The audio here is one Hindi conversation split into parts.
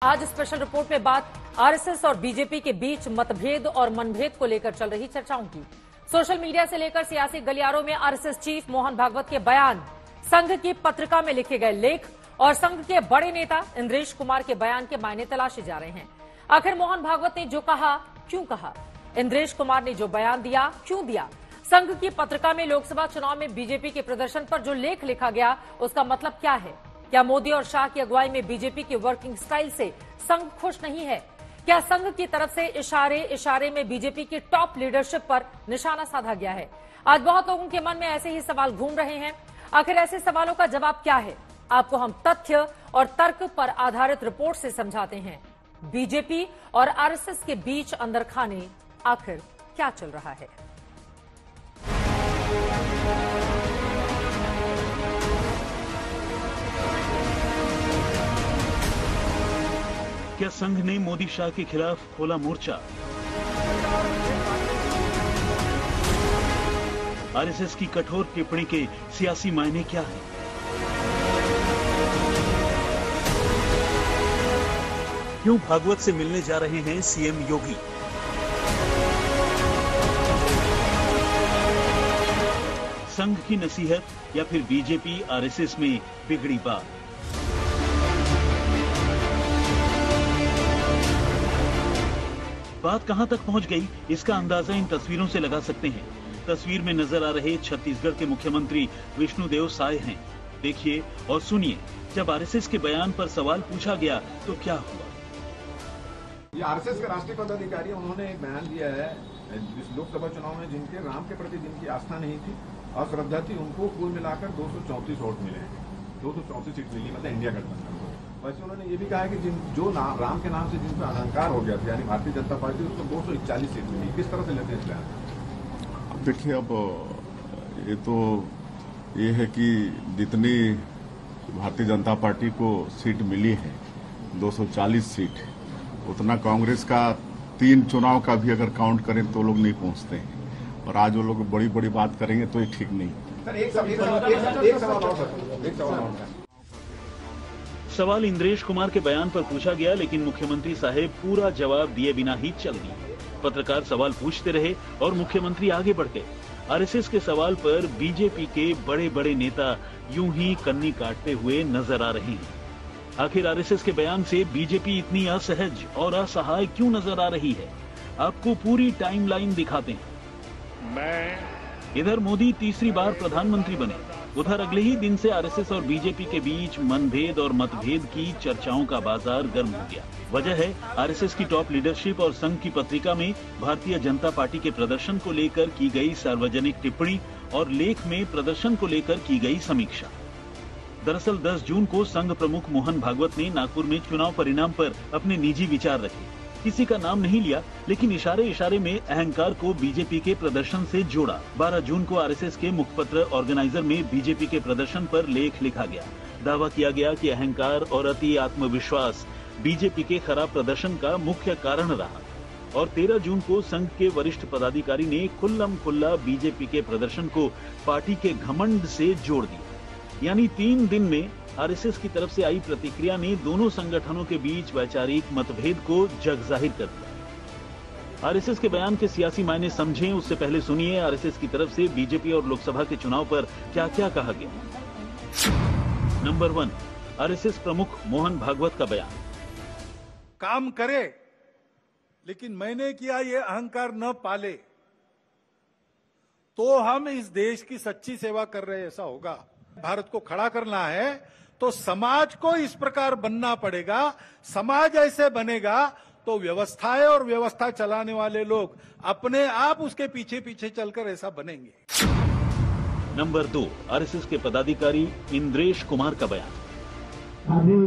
आज स्पेशल रिपोर्ट में बात आरएसएस और बीजेपी के बीच मतभेद और मनभेद को लेकर चल रही चर्चाओं की। सोशल मीडिया से लेकर सियासी गलियारों में आरएसएस चीफ मोहन भागवत के बयान, संघ की पत्रिका में लिखे गए लेख और संघ के बड़े नेता इंद्रेश कुमार के बयान के मायने तलाशे जा रहे हैं। आखिर मोहन भागवत ने जो कहा क्यों कहा, इंद्रेश कुमार ने जो बयान दिया क्यों दिया, संघ की पत्रिका में लोकसभा चुनाव में बीजेपी के प्रदर्शन पर जो लेख लिखा गया उसका मतलब क्या है? क्या मोदी और शाह की अगुवाई में बीजेपी की वर्किंग स्टाइल से संघ खुश नहीं है? क्या संघ की तरफ से इशारे इशारे में बीजेपी की टॉप लीडरशिप पर निशाना साधा गया है? आज बहुत लोगों के मन में ऐसे ही सवाल घूम रहे हैं। आखिर ऐसे सवालों का जवाब क्या है? आपको हम तथ्य और तर्क पर आधारित रिपोर्ट से समझाते हैं। बीजेपी और आरएसएस के बीच अंदर खाने आखिर क्या चल रहा है? क्या संघ ने मोदी शाह के खिलाफ खोला मोर्चा? आरएसएस की कठोर टिप्पणी के सियासी मायने क्या हैं? क्यों भागवत से मिलने जा रहे हैं सीएम योगी? संघ की नसीहत या फिर बीजेपी आरएसएस में बिगड़ी बात? बात कहां तक पहुंच गई, इसका अंदाजा इन तस्वीरों से लगा सकते हैं। तस्वीर में नजर आ रहे छत्तीसगढ़ के मुख्यमंत्री विष्णुदेव साय हैं। देखिए और सुनिए, जब आरएसएस के बयान पर सवाल पूछा गया तो क्या हुआ। ये आरएसएस के राष्ट्रीय पदाधिकारी, उन्होंने एक बयान दिया है इस लोकसभा चुनाव में जिनके राम के प्रति जिनकी आस्था नहीं थी और श्रद्धा थी, उनको कुल मिलाकर 234 वोट मिले हैं। 234 सीट मिली, मतलब इंडिया गठबंधन को। वैसे उन्होंने ये भी कहा है कि जो राम के नाम से जिन पर अहंकार हो गया था, यानी भारतीय जनता पार्टी, उसको 241 सीट मिली। किस तरह से लेते हैं इसमें? अब देखिए, अब ये तो ये है कि जितनी भारतीय जनता पार्टी को सीट मिली है 240 सीट, उतना कांग्रेस का 3 चुनाव का भी अगर काउंट करें तो लोग नहीं पहुंचते हैं। और आज वो लोग बड़ी बड़ी बात करेंगे तो ये ठीक नहीं। सर एक सवाल सवाल इंद्रेश कुमार के बयान पर पूछा गया, लेकिन मुख्यमंत्री साहेब पूरा जवाब दिए बिना ही चल दिए। पत्रकार सवाल पूछते रहे और मुख्यमंत्री आगे बढ़ गए। आरएसएस के सवाल पर बीजेपी के बड़े बड़े नेता यूं ही कन्नी काटते हुए नजर आ रहे हैं। आखिर आरएसएस के बयान से बीजेपी इतनी असहज और असहाय क्यों नजर आ रही है? आपको पूरी टाइमलाइन दिखाते हैं। इधर मोदी तीसरी बार प्रधानमंत्री बने, उधर अगले ही दिन से आरएसएस और बीजेपी के बीच मनभेद और मतभेद की चर्चाओं का बाजार गर्म हो गया। वजह है आरएसएस की टॉप लीडरशिप और संघ की पत्रिका में भारतीय जनता पार्टी के प्रदर्शन को लेकर की गई सार्वजनिक टिप्पणी और लेख में प्रदर्शन को लेकर की गई समीक्षा। दरअसल 10 जून को संघ प्रमुख मोहन भागवत ने नागपुर में चुनाव परिणाम पर अपने निजी विचार रखे। किसी का नाम नहीं लिया, लेकिन इशारे इशारे में अहंकार को बीजेपी के प्रदर्शन से जोड़ा। 12 जून को आरएसएस के मुखपत्र ऑर्गेनाइजर में बीजेपी के प्रदर्शन पर लेख लिखा गया। दावा किया गया कि अहंकार और अति आत्मविश्वास बीजेपी के खराब प्रदर्शन का मुख्य कारण रहा। और 13 जून को संघ के वरिष्ठ पदाधिकारी ने खुल्लम खुल्ला बीजेपी के प्रदर्शन को पार्टी के घमंड से जोड़ दिया। यानी 3 दिन में आरएसएस की तरफ से आई प्रतिक्रिया ने दोनों संगठनों के बीच वैचारिक मतभेद को जगजाहिर कर दिया। आरएसएस के बयान के सियासी मायने समझें, उससे पहले सुनिए आरएसएस की तरफ से बीजेपी और लोकसभा के चुनाव पर क्या-क्या कहा गया। नंबर 1, आरएसएस प्रमुख मोहन भागवत का बयान। काम करे लेकिन मैंने किया ये अहंकार न पाले तो हम इस देश की सच्ची सेवा कर रहे ऐसा होगा। भारत को खड़ा करना है तो समाज को इस प्रकार बनना पड़ेगा। समाज ऐसे बनेगा तो व्यवस्थाएं और व्यवस्था चलाने वाले लोग अपने आप उसके पीछे पीछे चलकर ऐसा बनेंगे। नंबर 2, आरएसएस के पदाधिकारी इंद्रेश कुमार का बयान। अभी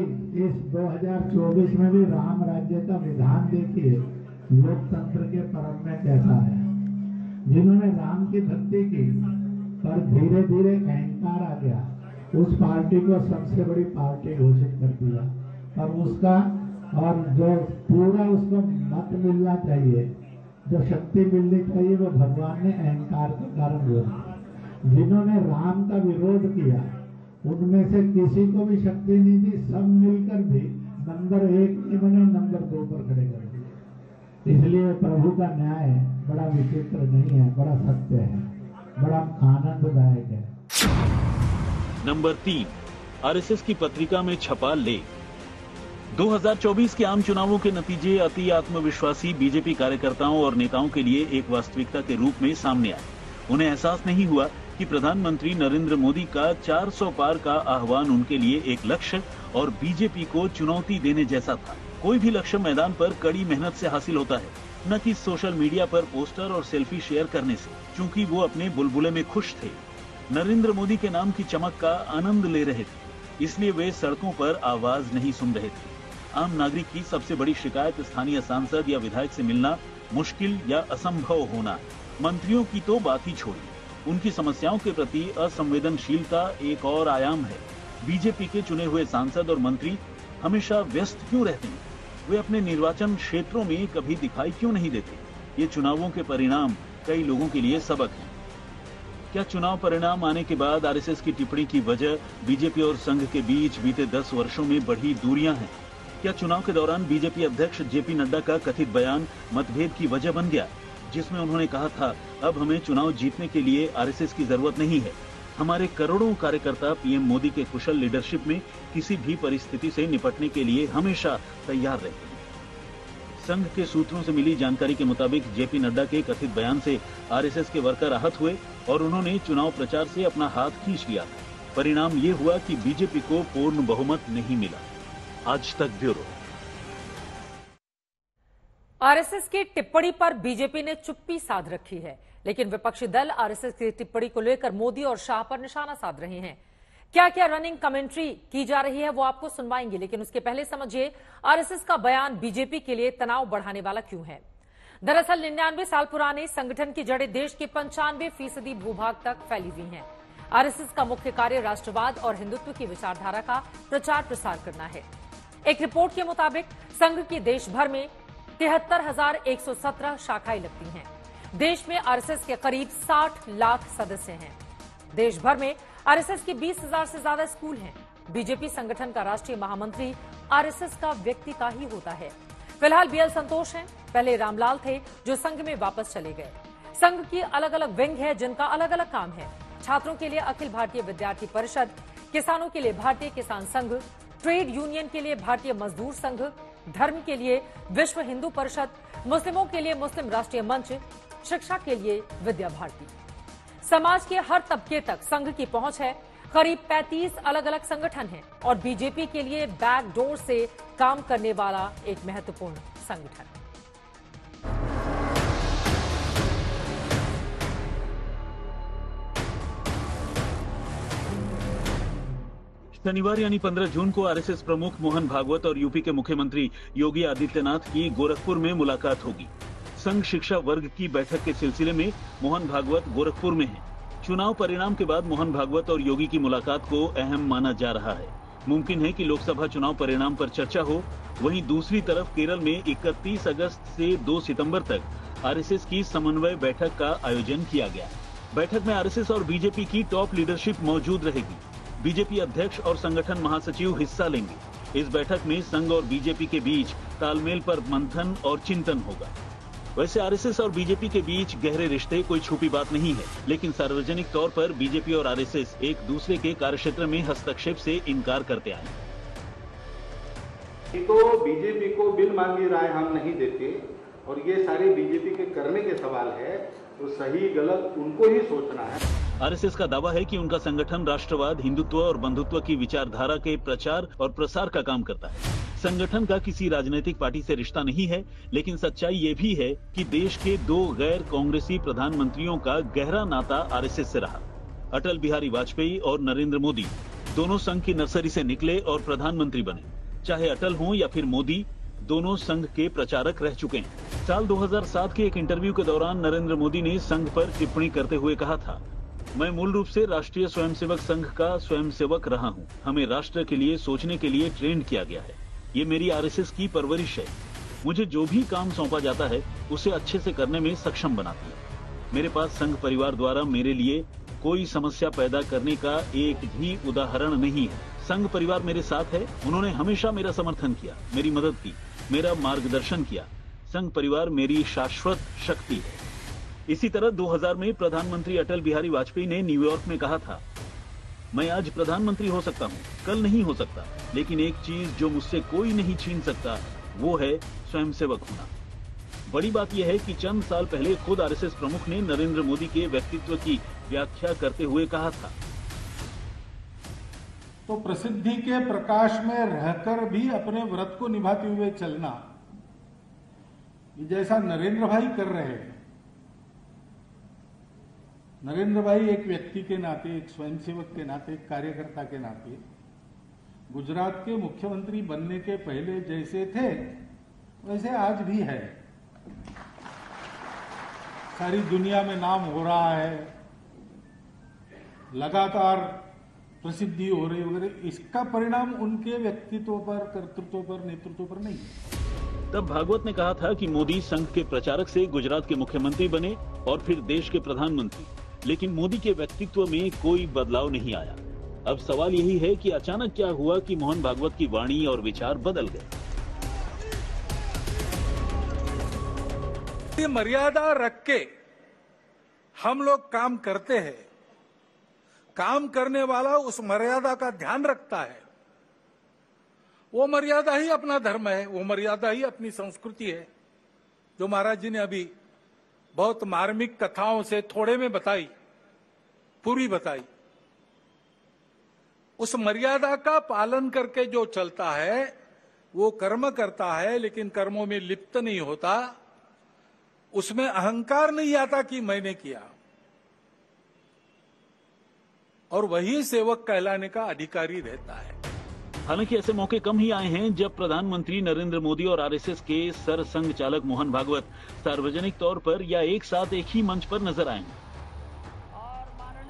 इस 2024 में भी राम राज्य का विधान देखिए, लोकतंत्र के परम में कैसा है। जिन्होंने राम की भक्ति की पर धीरे धीरे अहंकार आ गया, उस पार्टी को सबसे बड़ी पार्टी घोषित कर दिया। और उसका और जो पूरा उसको मत मिलना चाहिए, जो शक्ति मिलनी चाहिए, वो भगवान ने अहंकार के कारण हुआ। जिन्होंने राम का विरोध किया उनमें से किसी को भी शक्ति नहीं दी, सब मिलकर भी नंबर 1 नहीं बने, नंबर 2 पर खड़े कर दिए। इसलिए प्रभु का न्याय बड़ा विचित्र नहीं है, बड़ा सत्य है, बड़ा आनंददायक है। नंबर 3, आरएसएस की पत्रिका में छपा लेख। 2024 के आम चुनावों के नतीजे अति आत्मविश्वासी बीजेपी कार्यकर्ताओं और नेताओं के लिए एक वास्तविकता के रूप में सामने आए। उन्हें एहसास नहीं हुआ कि प्रधानमंत्री नरेंद्र मोदी का 400 पार का आह्वान उनके लिए एक लक्ष्य और बीजेपी को चुनौती देने जैसा था। कोई भी लक्ष्य मैदान पर कड़ी मेहनत से हासिल होता है, न कि सोशल मीडिया पर पोस्टर और सेल्फी शेयर करने से। चूंकि वो अपने बुलबुले में खुश थे, नरेंद्र मोदी के नाम की चमक का आनंद ले रहे थे, इसलिए वे सड़कों पर आवाज नहीं सुन रहे थे। आम नागरिक की सबसे बड़ी शिकायत स्थानीय सांसद या विधायक से मिलना मुश्किल या असंभव होना। मंत्रियों की तो बात ही छोड़िए, उनकी समस्याओं के प्रति असंवेदनशीलता एक और आयाम है। बीजेपी के चुने हुए सांसद और मंत्री हमेशा व्यस्त क्यों रहते हैं? वे अपने निर्वाचन क्षेत्रों में कभी दिखाई क्यों नहीं देते? ये चुनावों के परिणाम कई लोगों के लिए सबक हैं। क्या चुनाव परिणाम आने के बाद आरएसएस की टिप्पणी की वजह बीजेपी और संघ के बीच बीते 10 वर्षों में बढ़ी दूरियां हैं? क्या चुनाव के दौरान बीजेपी अध्यक्ष जेपी नड्डा का कथित बयान मतभेद की वजह बन गया, जिसमें उन्होंने कहा था, अब हमें चुनाव जीतने के लिए आरएसएस की जरूरत नहीं है, हमारे करोड़ों कार्यकर्ता पीएम मोदी के कुशल लीडरशिप में किसी भी परिस्थिति से निपटने के लिए हमेशा तैयार रहते हैं। संघ के सूत्रों से मिली जानकारी के मुताबिक जेपी नड्डा के कथित बयान से आरएसएस के वर्कर आहत हुए और उन्होंने चुनाव प्रचार से अपना हाथ खींच लिया। परिणाम ये हुआ कि बीजेपी को पूर्ण बहुमत नहीं मिला। आज तक ब्यूरो। आरएसएस की टिप्पणी पर बीजेपी ने चुप्पी साध रखी है, लेकिन विपक्षी दल आरएसएस की टिप्पणी को लेकर मोदी और शाह पर निशाना साध रहे हैं। क्या क्या रनिंग कमेंट्री की जा रही है वो आपको सुनवाएंगे, लेकिन उसके पहले समझिए आरएसएस का बयान बीजेपी के लिए तनाव बढ़ाने वाला क्यों है। दरअसल 99 साल पुराने संगठन की जड़ें देश के 95% भूभाग तक फैली हुई हैं। आरएसएस का मुख्य कार्य राष्ट्रवाद और हिंदुत्व की विचारधारा का प्रचार प्रसार करना है। एक रिपोर्ट के मुताबिक संघ की देश भर में 73,117 शाखाएं लगती हैं। देश में आरएसएस के करीब 60 लाख सदस्य हैं। देश भर में आरएसएस के 20,000 से ज्यादा स्कूल हैं। बीजेपी संगठन का राष्ट्रीय महामंत्री आरएसएस का व्यक्ति का ही होता है। फिलहाल बीएल संतोष हैं, पहले रामलाल थे जो संघ में वापस चले गए। संघ की अलग अलग विंग है जिनका अलग अलग काम है। छात्रों के लिए अखिल भारतीय विद्यार्थी परिषद, किसानों के लिए भारतीय किसान संघ, ट्रेड यूनियन के लिए भारतीय मजदूर संघ, धर्म के लिए विश्व हिंदू परिषद, मुस्लिमों के लिए मुस्लिम राष्ट्रीय मंच, शिक्षा के लिए विद्या भारती। समाज के हर तबके तक संघ की पहुंच है। करीब 35 अलग अलग संगठन हैं और बीजेपी के लिए बैकडोर से काम करने वाला एक महत्वपूर्ण संगठन। शनिवार यानी 15 जून को आरएसएस प्रमुख मोहन भागवत और यूपी के मुख्यमंत्री योगी आदित्यनाथ की गोरखपुर में मुलाकात होगी। संघ शिक्षा वर्ग की बैठक के सिलसिले में मोहन भागवत गोरखपुर में हैं। चुनाव परिणाम के बाद मोहन भागवत और योगी की मुलाकात को अहम माना जा रहा है। मुमकिन है कि लोकसभा चुनाव परिणाम पर चर्चा हो। वहीं दूसरी तरफ केरल में 31 अगस्त से 2 सितंबर तक आरएसएस की समन्वय बैठक का आयोजन किया गया। बैठक में आरएसएस और बीजेपी की टॉप लीडरशिप मौजूद रहेगी। बीजेपी अध्यक्ष और संगठन महासचिव हिस्सा लेंगे। इस बैठक में संघ और बीजेपी के बीच तालमेल पर मंथन और चिंतन होगा। वैसे आरएसएस और बीजेपी के बीच गहरे रिश्ते कोई छुपी बात नहीं है, लेकिन सार्वजनिक तौर पर बीजेपी और आरएसएस एक दूसरे के कार्यक्षेत्र में हस्तक्षेप से इनकार करते आए। तो बीजेपी को बिन मांगी राय हम नहीं देते और ये सारे बीजेपी के करने के सवाल है, तो सही गलत उनको ही सोचना है। आरएसएस का दावा है कि उनका संगठन राष्ट्रवाद, हिंदुत्व और बंधुत्व की विचारधारा के प्रचार और प्रसार का काम करता है। संगठन का किसी राजनीतिक पार्टी से रिश्ता नहीं है, लेकिन सच्चाई ये भी है कि देश के 2 गैर कांग्रेसी प्रधानमंत्रियों का गहरा नाता आरएसएस से रहा। अटल बिहारी वाजपेयी और नरेंद्र मोदी दोनों संघ की नर्सरी से निकले और प्रधानमंत्री बने। चाहे अटल हों या फिर मोदी, दोनों संघ के प्रचारक रह चुके हैं। साल 2007 के एक इंटरव्यू के दौरान नरेंद्र मोदी ने संघ पर टिप्पणी करते हुए कहा था, मैं मूल रूप से राष्ट्रीय स्वयंसेवक संघ का स्वयंसेवक रहा हूं। हमें राष्ट्र के लिए सोचने के लिए ट्रेंड किया गया है। ये मेरी आरएसएस की परवरिश है। मुझे जो भी काम सौंपा जाता है उसे अच्छे से करने में सक्षम बनाती है। मेरे पास संघ परिवार द्वारा मेरे लिए कोई समस्या पैदा करने का एक भी उदाहरण नहीं है। संघ परिवार मेरे साथ है। उन्होंने हमेशा मेरा समर्थन किया, मेरी मदद की, मेरा मार्गदर्शन किया। संघ परिवार मेरी शाश्वत शक्ति है। इसी तरह 2000 में प्रधानमंत्री अटल बिहारी वाजपेयी ने न्यूयॉर्क में कहा था, मैं आज प्रधानमंत्री हो सकता हूं, कल नहीं हो सकता, लेकिन एक चीज जो मुझसे कोई नहीं छीन सकता वो है स्वयंसेवक होना। बड़ी बात यह है कि चंद साल पहले खुद आरएसएस प्रमुख ने नरेंद्र मोदी के व्यक्तित्व की व्याख्या करते हुए कहा था, तो प्रसिद्धि के प्रकाश में रहकर भी अपने व्रत को निभाते हुए चलना, जैसा नरेंद्र भाई कर रहे हैं। नरेंद्र भाई एक व्यक्ति के नाते, एक स्वयंसेवक के नाते, एक कार्यकर्ता के नाते गुजरात के मुख्यमंत्री बनने के पहले जैसे थे वैसे आज भी है। सारी दुनिया में नाम हो रहा है, लगातार प्रसिद्धि हो रही वगैरह, इसका परिणाम उनके व्यक्तित्व पर, कर्तृत्व पर, नेतृत्व पर नहीं है। तब भागवत ने कहा था कि मोदी संघ के प्रचारक से गुजरात के मुख्यमंत्री बने और फिर देश के प्रधानमंत्री, लेकिन मोदी के व्यक्तित्व में कोई बदलाव नहीं आया। अब सवाल यही है कि अचानक क्या हुआ कि मोहन भागवत की वाणी और विचार बदल गए। मर्यादा रख के हम लोग काम करते हैं। काम करने वाला उस मर्यादा का ध्यान रखता है। वो मर्यादा ही अपना धर्म है, वो मर्यादा ही अपनी संस्कृति है, जो महाराज जी ने अभी बहुत मार्मिक कथाओं से थोड़े में बताई, पूरी बताई। उस मर्यादा का पालन करके जो चलता है वो कर्म करता है, लेकिन कर्मों में लिप्त नहीं होता। उसमें अहंकार नहीं आता कि मैंने किया, और वही सेवक कहलाने का अधिकारी रहता है। हालांकि ऐसे मौके कम ही आए हैं जब प्रधानमंत्री नरेंद्र मोदी और आरएसएस के सरसंघ चालक मोहन भागवत सार्वजनिक तौर पर या एक साथ एक ही मंच पर नजर आएंगे।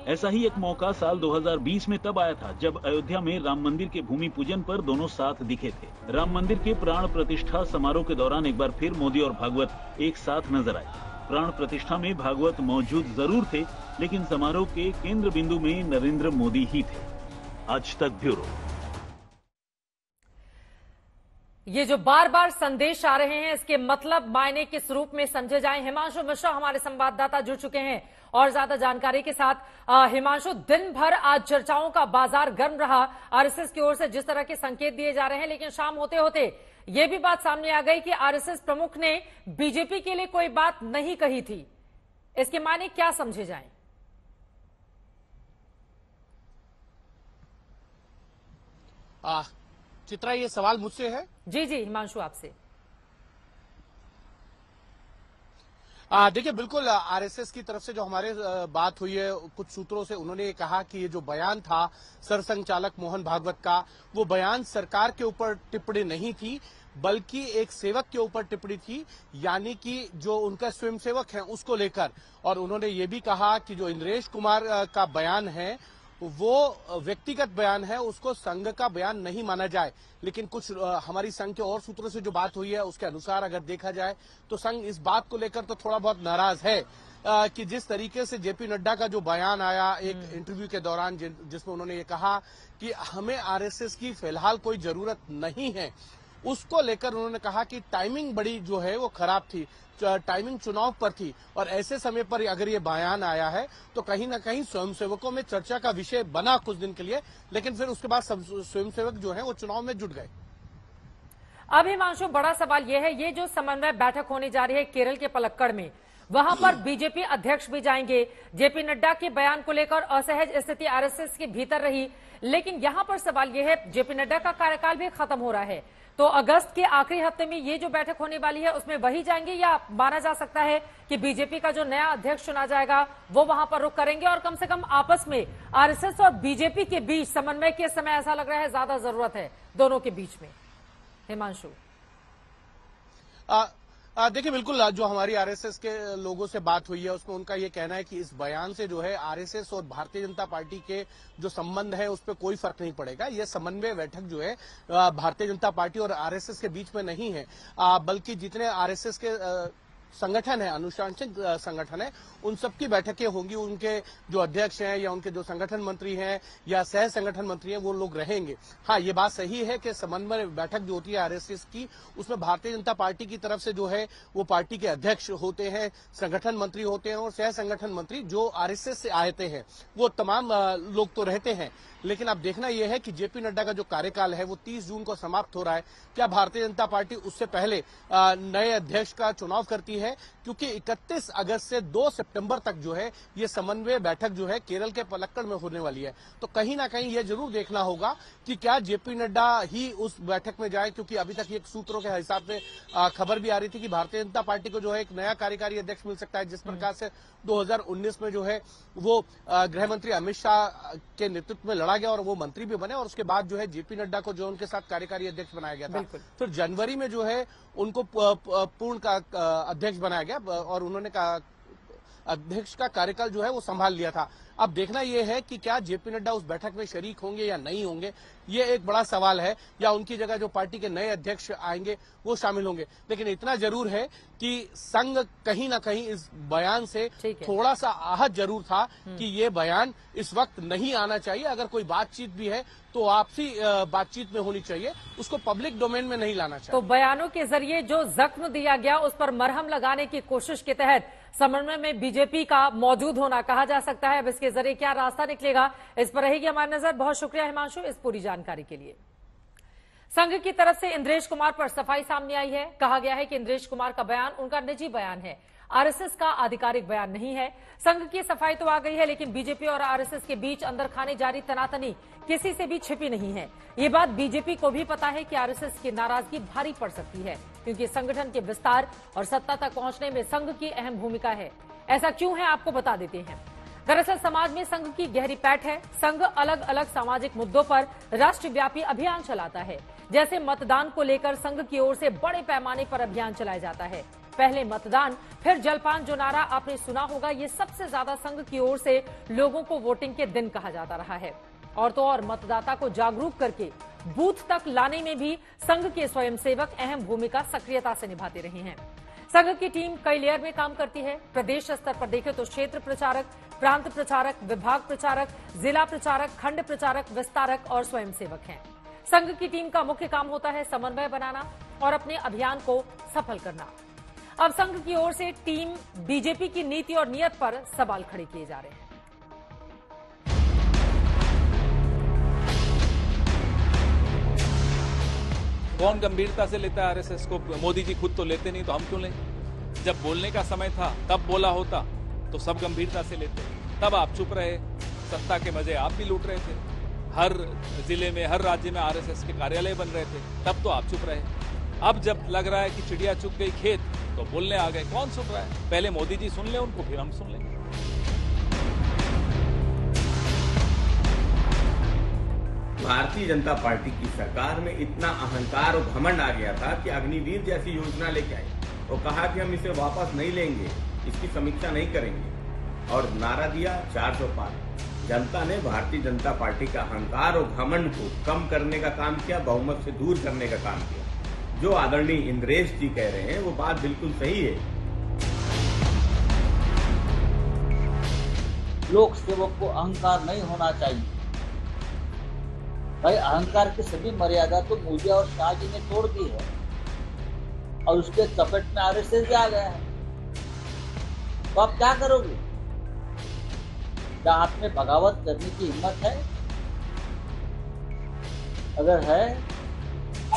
ऐसा ही एक मौका साल 2020 में तब आया था जब अयोध्या में राम मंदिर के भूमि पूजन पर दोनों साथ दिखे थे। राम मंदिर के प्राण प्रतिष्ठा समारोह के दौरान एक बार फिर मोदी और भागवत एक साथ नजर आए। प्राण प्रतिष्ठा में भागवत मौजूद जरूर थे, लेकिन समारोह के केंद्र बिंदु में नरेंद्र मोदी ही थे। आज तक ब्यूरो। ये जो बार बार संदेश आ रहे हैं, इसके मतलब मायने किस रूप में समझे जाएं? हिमांशु मिश्रा हमारे संवाददाता जुड़ चुके हैं और ज्यादा जानकारी के साथ। हिमांशु, दिन भर आज चर्चाओं का बाजार गर्म रहा। आरएसएस की ओर से जिस तरह के संकेत दिए जा रहे हैं, लेकिन शाम होते होते ये भी बात सामने आ गई कि आरएसएस प्रमुख ने बीजेपी के लिए कोई बात नहीं कही थी। इसके मायने क्या समझे जाएं? चित्रा, ये सवाल मुझसे है? जी जी हिमांशु, आपसे। देखिए, बिल्कुल आरएसएस की तरफ से जो हमारे बात हुई है, कुछ सूत्रों से उन्होंने ये कहा कि ये जो बयान था सरसंघ चालक मोहन भागवत का, वो बयान सरकार के ऊपर टिप्पणी नहीं थी, बल्कि एक सेवक के ऊपर टिप्पणी थी, यानी कि जो उनका स्वयंसेवक है उसको लेकर। और उन्होंने ये भी कहा कि जो इंद्रेश कुमार का बयान है वो व्यक्तिगत बयान है, उसको संघ का बयान नहीं माना जाए। लेकिन कुछ हमारी संघ के और सूत्रों से जो बात हुई है उसके अनुसार अगर देखा जाए तो संघ इस बात को लेकर तो थोड़ा बहुत नाराज है कि जिस तरीके से जेपी नड्डा का जो बयान आया एक इंटरव्यू के दौरान, जिसमें उन्होंने ये कहा कि हमें आरएसएस की फिलहाल कोई जरूरत नहीं है, उसको लेकर उन्होंने कहा कि टाइमिंग बड़ी जो है वो खराब थी, टाइमिंग चुनाव पर थी, और ऐसे समय पर अगर ये बयान आया है तो कहीं ना कहीं स्वयंसेवकों में चर्चा का विषय बना कुछ दिन के लिए, लेकिन फिर उसके बाद स्वयंसेवक जो है वो चुनाव में जुट गए। अब हिमांशु, बड़ा सवाल यह है, ये जो समन्वय बैठक होने जा रही है केरल के पलक्कड़ में, वहां पर बीजेपी अध्यक्ष भी जाएंगे। जेपी नड्डा के बयान को लेकर असहज स्थिति आरएसएस के भीतर रही, लेकिन यहां पर सवाल यह है, जेपी नड्डा का कार्यकाल भी खत्म हो रहा है, तो अगस्त के आखिरी हफ्ते में ये जो बैठक होने वाली है उसमें वही जाएंगे, या माना जा सकता है कि बीजेपी का जो नया अध्यक्ष चुना जाएगा वो वहां पर रुख करेंगे, और कम से कम आपस में आरएसएस और बीजेपी के बीच समन्वय के समय ऐसा लग रहा है ज्यादा जरूरत है दोनों के बीच में? हिमांशु, देखिए, बिल्कुल जो हमारी आरएसएस के लोगों से बात हुई है उसमें उनका ये कहना है कि इस बयान से जो है आरएसएस और भारतीय जनता पार्टी के जो संबंध है उस पर कोई फर्क नहीं पड़ेगा। ये समन्वय बैठक जो है भारतीय जनता पार्टी और आरएसएस के बीच में नहीं है, बल्कि जितने आरएसएस के संगठन है, अनुशासनिक संगठन है, उन सबकी बैठकें होंगी। उनके जो अध्यक्ष हैं या उनके जो संगठन मंत्री हैं या सह संगठन मंत्री हैं वो लोग रहेंगे। हाँ, ये बात सही है कि समन्वय बैठक जो होती है आरएसएस की, उसमें भारतीय जनता पार्टी की तरफ से जो है वो पार्टी के अध्यक्ष होते हैं, संगठन मंत्री होते हैं और सह संगठन मंत्री जो आरएसएस से आते हैं वो तमाम लोग तो रहते हैं। लेकिन अब देखना यह है कि जेपी नड्डा का जो कार्यकाल है वो 30 जून को समाप्त हो रहा है। क्या भारतीय जनता पार्टी उससे पहले नए अध्यक्ष का चुनाव करती है? क्योंकि 31 अगस्त से 2 सितंबर तक जो है ये समन्वय बैठक जो है केरल के पलक्कड़ में होने वाली है। तो कहीं ना कहीं ये जरूर देखना होगा कि क्या जेपी नड्डा ही उस बैठक में जाए, क्योंकि अभी तक ये सूत्रों के हिसाब से खबर भी आ रही थी कि भारतीय जनता पार्टी को जो है एक नया कार्यकारी अध्यक्ष मिल सकता है, जिस प्रकार से 2019 में जो है वो गृह मंत्री अमित शाह के नेतृत्व में लड़ा गया और वो मंत्री भी बने और उसके बाद जो है जेपी नड्डा को जो उनके साथ कार्यकारी अध्यक्ष बनाया गया था। फिर जनवरी में जो है उनको पूर्ण का अध्यक्ष बनाया गया और उन्होंने अध्यक्ष का कार्यकाल जो है वो संभाल लिया था। अब देखना यह है कि क्या जेपी नड्डा उस बैठक में शरीक होंगे या नहीं होंगे, ये एक बड़ा सवाल है, या उनकी जगह जो पार्टी के नए अध्यक्ष आएंगे वो शामिल होंगे। लेकिन इतना जरूर है कि संघ कहीं ना कहीं इस बयान से थोड़ा सा आहत जरूर था कि ये बयान इस वक्त नहीं आना चाहिए। अगर कोई बातचीत भी है तो आपसी बातचीत में होनी चाहिए, उसको पब्लिक डोमेन में नहीं लाना चाहिए। तो बयानों के जरिए जो जख्म दिया गया उस पर मरहम लगाने की कोशिश के तहत समन्वय में बीजेपी का मौजूद होना कहा जा सकता है। अब इसके जरिए क्या रास्ता निकलेगा, इस पर रहेगी हमारी नजर। बहुत शुक्रिया हिमांशु इस पूरी जानकारी के लिए। संघ की तरफ से इंद्रेश कुमार पर सफाई सामने आई है। कहा गया है कि इंद्रेश कुमार का बयान उनका निजी बयान है, आरएसएस का आधिकारिक बयान नहीं है। संघ की सफाई तो आ गई है, लेकिन बीजेपी और आरएसएस के बीच अंदर खाने जारी तनातनी किसी से भी छिपी नहीं है। ये बात बीजेपी को भी पता है कि आरएसएस की नाराजगी भारी पड़ सकती है, क्योंकि संगठन के विस्तार और सत्ता तक पहुंचने में संघ की अहम भूमिका है। ऐसा क्यों है, आपको बता देते हैं। दरअसल समाज में संघ की गहरी पैठ है। संघ अलग अलग सामाजिक मुद्दों पर राष्ट्रव्यापी अभियान चलाता है। जैसे मतदान को लेकर संघ की ओर से बड़े पैमाने पर अभियान चलाया जाता है। पहले मतदान फिर जलपान जो नारा आपने सुना होगा, ये सबसे ज्यादा संघ की ओर से लोगों को वोटिंग के दिन कहा जाता रहा है। और तो और मतदाता को जागरूक करके बूथ तक लाने में भी संघ के स्वयंसेवक अहम भूमिका सक्रियता से निभाते रहे हैं। संघ की टीम कई लेयर में काम करती है। प्रदेश स्तर पर देखें तो क्षेत्र प्रचारक, प्रांत प्रचारक, विभाग प्रचारक, जिला प्रचारक, खंड प्रचारक, विस्तारक और स्वयंसेवक हैं। संघ की टीम का मुख्य काम होता है समन्वय बनाना और अपने अभियान को सफल करना। अब संघ की ओर से टीम बीजेपी की नीति और नियत पर सवाल खड़े किए जा रहे हैं। कौन गंभीरता से लेता है आरएसएस को? मोदी जी खुद तो लेते नहीं, तो हम क्यों लें? जब बोलने का समय था तब बोला होता तो सब गंभीरता से लेते। तब आप चुप रहे, सत्ता के मजे आप भी लूट रहे थे। हर जिले में, हर राज्य में आरएसएस के कार्यालय बन रहे थे, तब तो आप चुप रहे। अब जब लग रहा है कि चिड़िया चुग गई खेत, तो बोलने आ गए। कौन सुन रहा है? पहले मोदी जी सुन ले उनको, फिर हम सुन लेंगे। भारतीय जनता पार्टी की सरकार में इतना अहंकार और घमंड आ गया था कि अग्निवीर जैसी योजना लेके आई और कहा कि हम इसे वापस नहीं लेंगे, इसकी समीक्षा नहीं करेंगे, और नारा दिया 400 पार। जनता ने भारतीय जनता पार्टी का अहंकार और घमंड को कम करने का काम किया, बहुमत से दूर करने का काम किया। जो आदरणीय इंद्रेश जी कह रहे हैं वो बात बिल्कुल सही है। लोक सेवक को अहंकार नहीं होना चाहिए। भाई अहंकार की सभी मर्यादा तो मोदी और शाह जी ने तोड़ दी है और उसके चपेट में आरएसएस भी आ गया है। तो आप क्या करोगे? क्या आप में बगावत करने की हिम्मत है? अगर है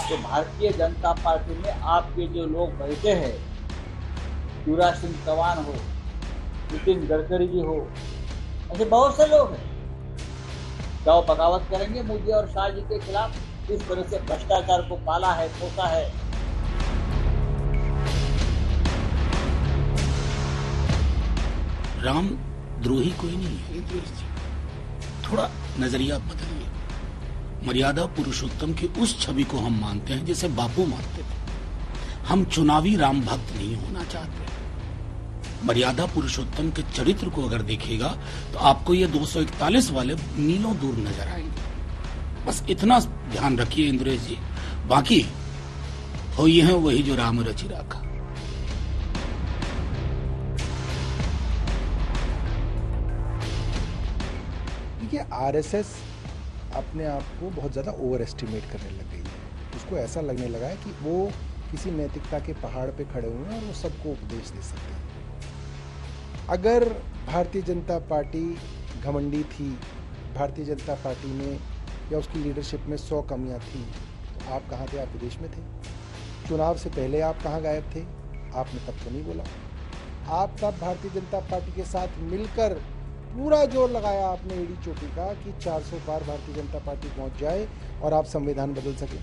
तो भारतीय जनता पार्टी में आपके जो लोग बैठे हैं, युवराज सिंह चौहान हो, नितिन गडकरी जी हो, ऐसे बहुत से लोग हैं। क्या वो बगावत करेंगे मोदी और शाह जी के खिलाफ? किस तरह से भ्रष्टाचार को पाला है, पोसा है। राम द्रोही कोई नहीं है। थोड़ा नजरिया बदलिए। मर्यादा पुरुषोत्तम की उस छवि को हम मानते हैं जिसे बापू मानते थे। हम चुनावी राम भक्त नहीं होना चाहते। मर्यादा पुरुषोत्तम के चरित्र को अगर देखेगा तो आपको ये 241 वाले मीलों दूर नजर आएंगे। बस इतना ध्यान रखिए इंद्रेश जी, बाकी हो ये है वही जो राम रचि राखा। देखिए, आरएसएस अपने आप को बहुत ज़्यादा ओवर एस्टिमेट करने लग गई है। उसको ऐसा लगने लगा है कि वो किसी नैतिकता के पहाड़ पे खड़े हुए हैं और वो सबको उपदेश दे सकते हैं। अगर भारतीय जनता पार्टी घमंडी थी, भारतीय जनता पार्टी में या उसकी लीडरशिप में 100 कमियां थी, तो आप कहाँ थे? आप विदेश में थे। चुनाव से पहले आप कहाँ गायब थे? आपने तब तो नहीं बोला। आप तब भारतीय जनता पार्टी के साथ मिलकर पूरा जोर लगाया आपने एड़ी चोटी का कि 400 पार भारतीय जनता पार्टी पहुंच जाए और आप संविधान बदल सके।